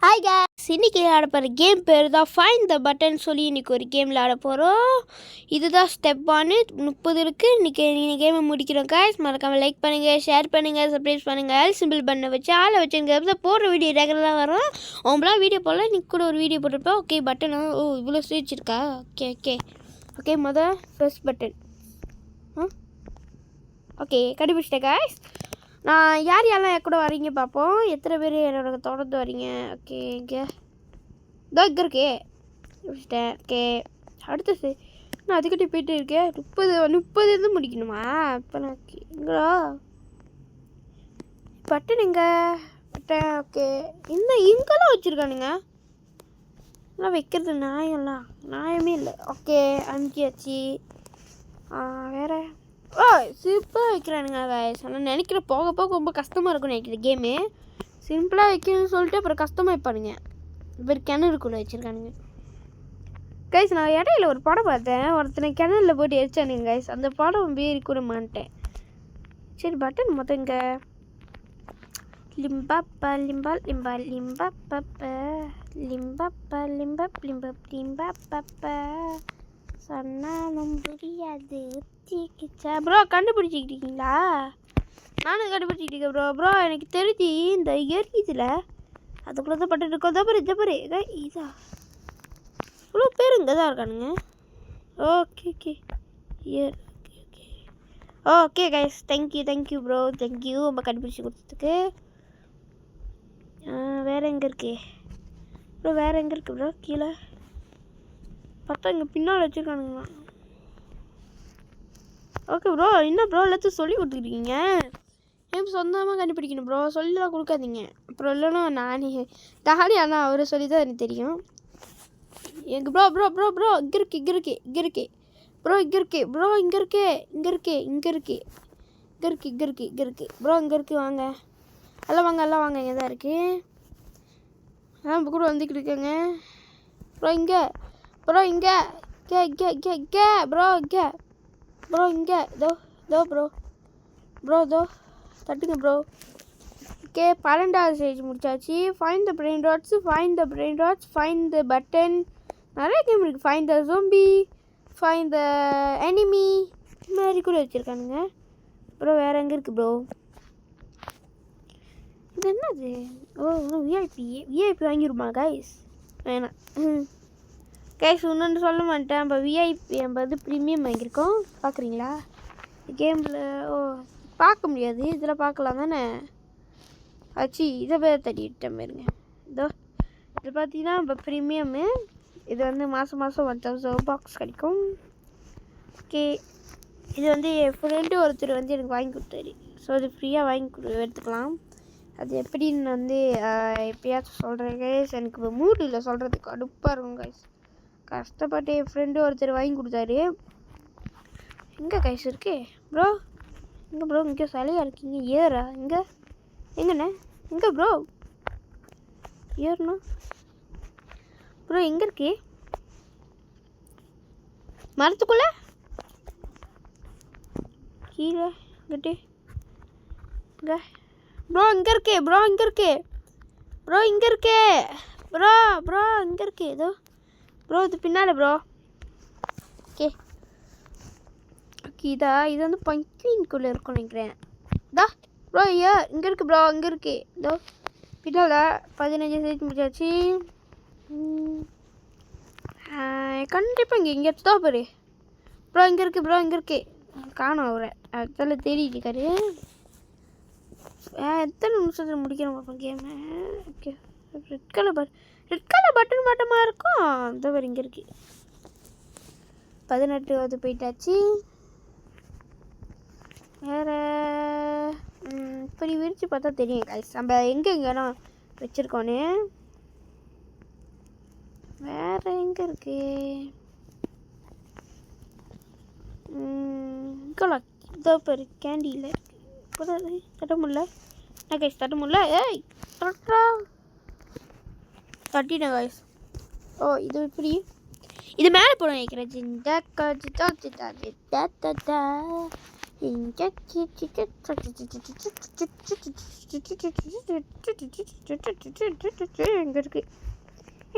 Hi guys, இன்றைக்கி ஆட போகிற கேம் பேர் தான் ஃபைண்ட் த பட்டன் சொல்லி இன்றைக்கி ஒரு கேமில் ஆட போகிறோம். இதுதான் ஸ்டெப் 1. 30 இருக்குது. இன்றைக்கி நீங்கள் கேமை முடிக்கிறோம் கேஸ். மறக்காமல் லைக் பண்ணுங்கள், ஷேர் பண்ணுங்கள், சப்ஸ்கிரைப் பண்ணுங்கள். சிம்பிள் பண்ண வச்சு ஆளை வச்சுருங்க. போடுற வீடியோ ரெகுலராக வரும். உங்களாம் வீடியோ போடல, இன்றைக்கி கூட ஒரு வீடியோ போட்டிருப்பேன். ஓகே பட்டன் இவ்வளோ ஸ்விட்ச் இருக்கா? ஓகே மொதல் ஃபர்ஸ்ட் பட்டன். ஓகே கண்டுபிடிச்சிட்டேன் கேஸ். நான் யாரெல்லாம் என் கூட வரீங்க பார்ப்போம். எத்தனை பேர் என்னோட தொடர்ந்து வரீங்க? ஓகே இங்கே இங்கே இருக்கே முடிச்சிட்டேன். ஓகே அடுத்தது நான் அதுக்கிட்டே போயிட்டு இருக்கேன். 30 இருந்து முடிக்கணுமா? இப்போ நான் எங்களா பட்டன் எங்கே பட்டன்? ஓகே இங்கெல்லாம் வச்சுருக்கானுங்க. எல்லாம் வைக்கிறது நியாயமே இல்லை. ஓகே அமுக்கியாச்சு. வேறு சிம்பிளாக வைக்கிறானுங்க கைஸ். ஆனால் நினைக்கிற போக போக ரொம்ப கஷ்டமாக இருக்கும்னு நினைக்கிற கேமு. சிம்பிளாக வைக்கணும்னு சொல்லிட்டு அப்புறம் கஷ்டமாக வைப்பானுங்க. இவர் கிணறுக்குள்ளே வச்சுருக்கானுங்க கைஸ். நான் இடையில ஒரு படம் பார்த்தேன். ஒருத்தனை கிணறுல போட்டு எரிச்சானுங்க கைஸ். அந்த படம் பேரி கூட மாட்டேன். சரி பட்டன் மொத்தம் இங்கே லிம்பாப்பா லிம்பால் லிம்பால் லிம்பாப்பா லிம்பாப்பா லிம்பப் லிம்பப் லிம்பாப்பா சொன்னாலும் புரியாது. ப்ரோ கண்டுபிடிச்சிக்கிட்டீங்களா? நானும் கண்டுபிடிச்சிக்கிட்டீங்க ப்ரோ. எனக்கு தெரிஞ்சு இந்த எரியுதுல அதுக்குள்ளே தான் பட்டு இருக்கோம். பாரு இதா இவ்வளோ பேர் இங்கே தான் இருக்கானுங்க. Okay guys, thank you bro. Thank you ரொம்ப கண்டுபிடிச்சி கொடுத்ததுக்கு. வேறு எங்கே இருக்கு ப்ரோ? கீழே பார்த்தா இங்கே பின்னால் வச்சுருக்கானுங்களா? ஓகே ப்ரோ, என்ன ப்ரோ எல்லாத்தையும் சொல்லி கொடுத்துக்கிட்டீங்க. ஏன் சொந்தமாக கண்டுபிடிக்கணும் ப்ரோ, சொல்லிலாம் கொடுக்காதீங்க. அப்புறம் இல்லைன்னா நானே ஆனால் அவரை சொல்லி தான் எனக்கு தெரியும். எங்கள் ப்ரோ இங்கே இருக்கு ப்ரோ. இங்கே இருக்கு ப்ரோ. இங்கே இருக்கு. வாங்க எல்லாம் வாங்க இங்கே தான் இருக்குது. இப்போ கூட வந்துக்கிட்டு இருக்கேங்க ப்ரோ. இங்கே ப்ரோ இங்கே தோ ப்ரோ தட்டுங்க ப்ரோ. ஓகே 12வது ஸ்டேஜ் முடிச்சாச்சு. Find the brain rats, find the button. நிறைய கேம் இருக்குது. Find the zombie, find the enemy, இது மாதிரி கூட வச்சுருக்கானுங்க ப்ரோ. வேறு எங்கே இருக்குது ப்ரோ? இது என்னது? விஐபி வாங்கிடுமா கைஸ்? வேணாம் கைஸ். இன்னொன்று சொல்ல மாட்டேன். நம்ம விஐபி நம்ம ப்ரீமியம் வாங்கியிருக்கோம். பார்க்குறீங்களா கேமில்? பார்க்க முடியாது, இதில் பார்க்கலாம் தானே ஆச்சு. இதை பேர் தட்டிவிட்டேன் பாருங்க. இது பார்த்தீங்கன்னா நம்ம ப்ரீமியமு. இது மாதம் 1000 பாக்ஸ் கிடைக்கும். ஓகே இது என் ஃப்ரெண்டு ஒருத்தர் எனக்கு வாங்கி கொடுத்தாரு. ஸோ அது ஃப்ரீயாக எடுத்துக்கலாம். அது எப்படின்னு எப்பயாச்சும் சொல்கிறேன் கைஸ். எனக்கு இப்போ மூடு இல்லை சொல்கிறதுக்கு, அடுப்பாக இருக்கும் கைஸ். கஷ்டப்பட்டு என் ஃப்ரெண்டு ஒருத்தர் வாங்கி கொடுத்தாரு. எங்கே கைஸ் இருக்கு ப்ரோ? இங்கே சிலையாக இருக்கீங்க. ஏறா எங்கண்ணே ப்ரோ? ஏறணும் ப்ரோ. எங்கே இருக்கு? மரத்துக்குள்ளே கீழே இங்கிட்டு இங்கே ப்ரோ. இங்கே இருக்கே ஏதோ ப்ரோ. இது பின்னால் ப்ரோ. ஓகே இது பங்கின்குள்ளே இருக்கும்னு நினைக்கிறேன். ப்ரோ இங்கே இருக்கு இதோ பின்னால். 15 ஸ்டேஜ் முடிச்சாச்சு. கண்டிப்பாக இங்கே தான் பாரு ப்ரோ. இங்கே இருக்கு காணும் அவரை. அதில் தேடிட்டு இருக்காரு. எத்தனை நிமிஷத்தில் முடிக்கிறோம் பார்ப்போம் game. Okay red colour button மட்டுமா இருக்கும். இந்த பாரு இங்கே இருக்கு. 18வது போயிட்டாச்சு. வேறு இப்படி விரித்து பார்த்தா தெரியும் கைஸ் நம்ம எங்கெங்கெல்லாம் வச்சுருக்கோன்னு. வேறு எங்கே இருக்கு? இதோ பேர் கேண்டியில் இருக்குது. தட்ட முடியல கைஸ், ஏய் தட்டிட்டேன் கைஸ். இது இப்படி இது மேலே போட வைக்கிறேன். இங்கே இருக்கு,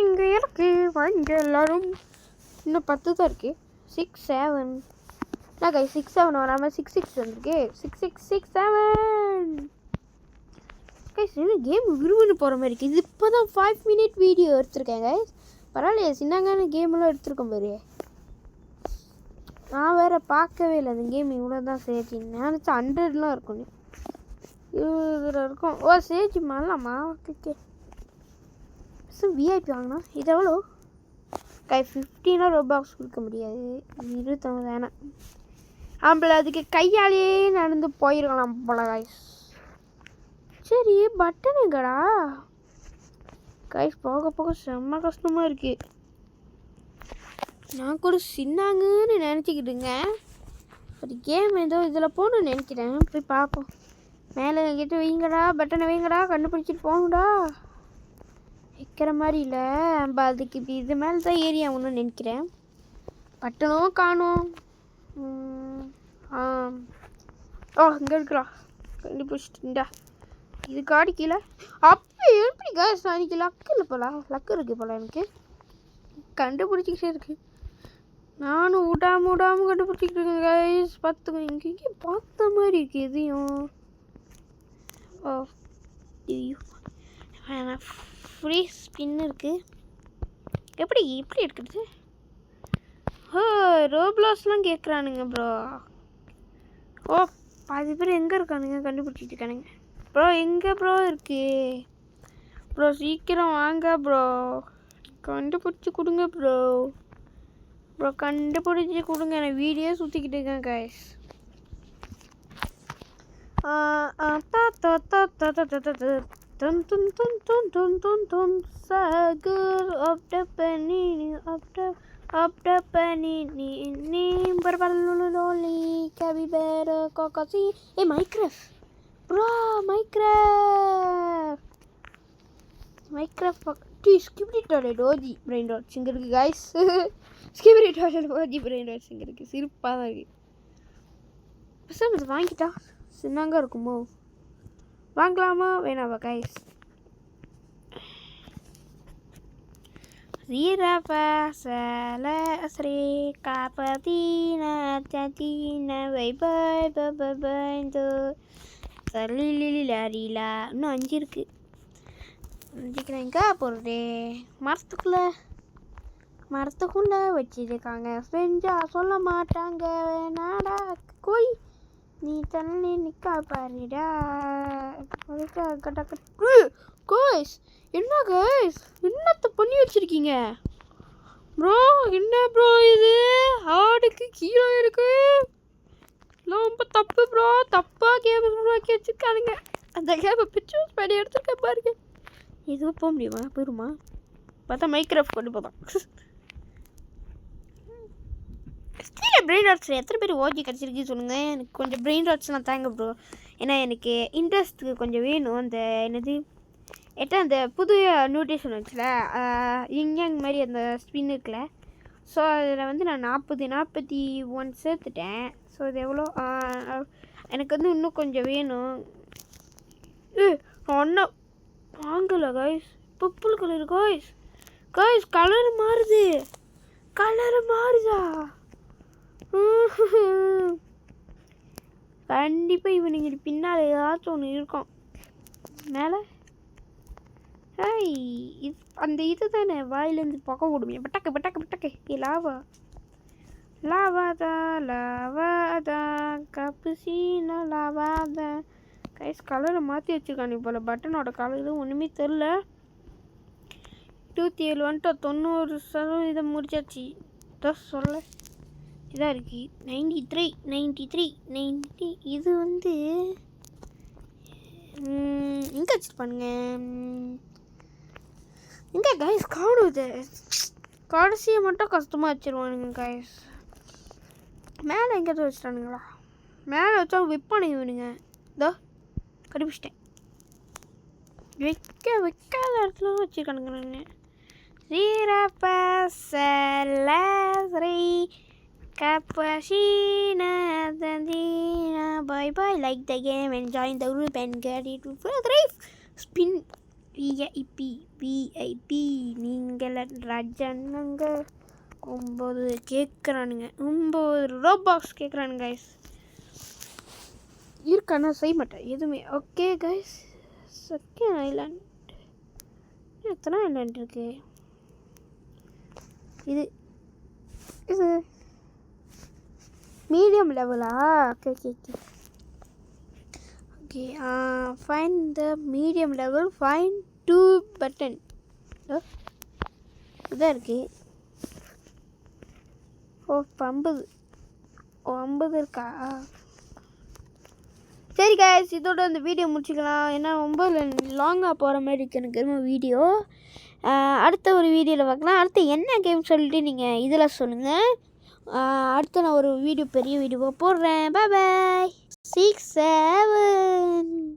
இங்கே இருக்கு, வாங்க எல்லாரும். இன்னும் 10 தான் இருக்கு. 6 7 என்ன கை 6 7 வராமல் 6 6 வந்துருக்கு. 6 6 6 7 கைஸ். இன்னும் கேம் விரும்புன்னு போகிற மாதிரி இருக்குது. இது இப்போ தான் 5 minute வீடியோ எடுத்திருக்கேன் கைஸ். பரவாயில்லையே, சின்னங்கான கேமெல்லாம் எடுத்துருக்கோம் பாரு. நான் வேறு பார்க்கவே இல்லை அந்த கேம் இவ்வளோ தான் சேஜி. நினச்சா 100லாம் இருக்கும். இதில் இருக்கும். ஓ சேஜி மாறலாமா? ஓகே. விஐபி வாங்கினா இது எவ்வளோ கை? 15 ரூபாய்ஸ் கொடுக்க முடியாது. 29 வேணாம். ஆம்பளை அதுக்கு கையாலேயே நடந்து போயிருக்கலாம் போல கைஸ். சரி பட்டன் எங்கடா கைஸ்? போக போக செம்ம கஷ்டமாக இருக்குது. நான் கூட சின்னாங்கன்னு நினச்சிக்கிட்டுங்க. ஒரு கேம் ஏதோ இதில் போகணுன்னு நினைக்கிறேன். போய் பார்ப்போம். மேலே கிட்ட வைங்கடா, பட்டனை வைங்கடா, கண்டுபிடிச்சிட்டு போகணுடா. வைக்கிற மாதிரி இல்லை. நம்ம அதுக்கு இப்போ இது மேலே தான் ஏறி ஆகணும்னு நினைக்கிறேன். பட்டனும் காணும். ஓ இங்கே இருக்கிறா, கண்டுபிடிச்சிட்டுண்டா. இது காடி கீழே. அப்போ எப்படி கேஸ் அன்றைக்கி லக்கு இல்லை போல, லக்கு இருக்குது போல. எனக்கு கண்டுபிடிச்சிக்கிட்டே இருக்கு. நானும் விடாமல் கண்டுபிடிச்சிக்கிட்டு இருக்கேன் கைஸ். பார்த்துக்கோ, இங்கே பார்த்த மாதிரி இருக்குது எதையும். ஓ ஐயோ, ஃப்ரீ ஸ்பின் இருக்குது. எப்படி எடுக்கிறது? ஓ ரோப்ளாஸ்லாம் கேட்குறானுங்க ப்ரோ. ஓ பாதி பேர் எங்கே இருக்கானுங்க கண்டுபிடிச்சிட்டு இருக்கானுங்க. ப்ரோ எங்கே ப்ரோ இருக்கு ப்ரோ? சீக்கிரம் வாங்க ப்ரோ, கண்டுபிடிச்சி கொடுங்க ப்ரோ. கண்டுபிடிச்சி கொடுங்க. நான் வீடியோ சுற்றிக்கிட்டு இருக்கேன் guys. Sagur of the panini of the panini ni berbaluli kabibera kokasi. Minecraft bro, Minecraft skibidi toilet oji brain rot singer guys. skibidi toilet oji brain rot singer க்கு சிரிப்பா தான் இருக்கு. பசங்க வாங்கிட்டா சின்னங்க இருக்குமோ? வாங்கலாமா வேணாவா guys? Zirafa Salasri Kapatina Tatina Bye bye bye bye bye to Salililarila. இன்னும் 5 இருக்கு. 5க்கு எங்கே போகிறது? மரத்துக்குள்ளே வச்சிருக்காங்க. செஞ்சா சொல்ல மாட்டாங்க. வேணாடா கோய், நீ தள்ளி நிற்க பாருடா. கோய்ஸ் என்ன கைஸ், என்னத்தை பண்ணி வச்சிருக்கீங்க ப்ரோ? என்ன ப்ரோ இது? ஆடுக்கு கீழே இருக்கு. ரொம்ப தப்பு ப்ரோ, தப்பாக கேம் உருவாக்கி வச்சுருக்கானுங்க. அந்த கேமை பிக்சர்ஸ் பண்ணி எடுத்துருக்கேன் பாருங்க. இதுவும் போக முடியுமா? போயிருமா? பார்த்தா மைக்ராஃப்ட் கொண்டு போதான். ஸ்டீல பிரெயின் ராட்ஸ் எத்தனை பேர் ஓகே கிடச்சிருக்கு சொல்லுங்கள். எனக்கு கொஞ்சம் பிரெயின் ராட்ஸ்லாம் தாங்க ப்ரோ. ஏன்னா எனக்கு இன்ட்ரெஸ்ட்டுக்கு கொஞ்சம் வேணும். அந்த என்னது அந்த புது நியூட்ரிஷன் வச்சுல இங்யாங் மாதிரி அந்த ஸ்பின் இருக்குல்ல. ஸோ அதில் வந்து நான் 41 சேர்த்துட்டேன். ஸோ இது எவ்வளோ? எனக்கு வந்து இன்னும் கொஞ்சம் வேணும். ஒன்றும் வாங்கலை guys. Purple colour guys colour மாறுதா? கண்டிப்பாக இவனுங்க பின்னால் ஏதாச்சும் ஒன்று இருக்கும் மேலே. அந்த இது தானே வாயிலேருந்து பக்கம் கொடுமே. பட்டக்கு லாவாதான் கப்புசீனா லாவாதான். கைஸ் கலரை மாற்றி வச்சுருக்கானு போல். பட்டனோட கலரு ஒன்றுமே தெரில. 27 வந்துட்டு 90% முடிச்சாச்சு. தான் சொல்ல இதாக இருக்கு. 93 இது வந்து எங்கே வச்சுருப்பானுங்க? எங்கே கைஸ் காணுது? கடைசியை மட்டும் கஷ்டமாக வச்சுருவானுங்க கைஸ். மேலே எங்கேயாவது வச்சுட்டானுங்களா? மேலே வச்சா விற்பானுங்க வேணுங்க. இதோ கண்டுபிடிச்சிட்டேன். வைக்காத இடத்துல வச்சுருக்கானுங்க. Zirafa Salasri Cappuccino, Tandina, bye bye. Like the game and join the group and get it to thrive. Spin VIP நீங்கள் ரஜனுங்க 9 கேட்குறானுங்க 9 ரோபாக்ஸ் கேட்குறானுங்க கைஸ் இருக்கானா செய்ய மாட்டேன் எதுவுமே ஓகே கைஸ் செகண்ட் ஐலாண்ட் எத்தனை ஐலாண்ட் இருக்கு இது இது மீடியம் லெவலா okay okay okay okay find the medium level find 2 button இதாக இருக்கு ஓ 50 இருக்கா சரி கைஸ் இதோட அந்த வீடியோ முடிச்சுக்கலாம் ஏன்னா ரொம்ப லாங்காக போகிற மாதிரி இருக்குது எனக்கு வீடியோ அடுத்த ஒரு வீடியோவில் பார்க்கலாம் அடுத்து என்ன கேம் சொல்லிட்டு நீங்கள் இதில் சொல்லுங்கள் அடுத்து நான் ஒரு வீடியோ பெரிய வீடியோவாக போடுறேன் பாய் 6 7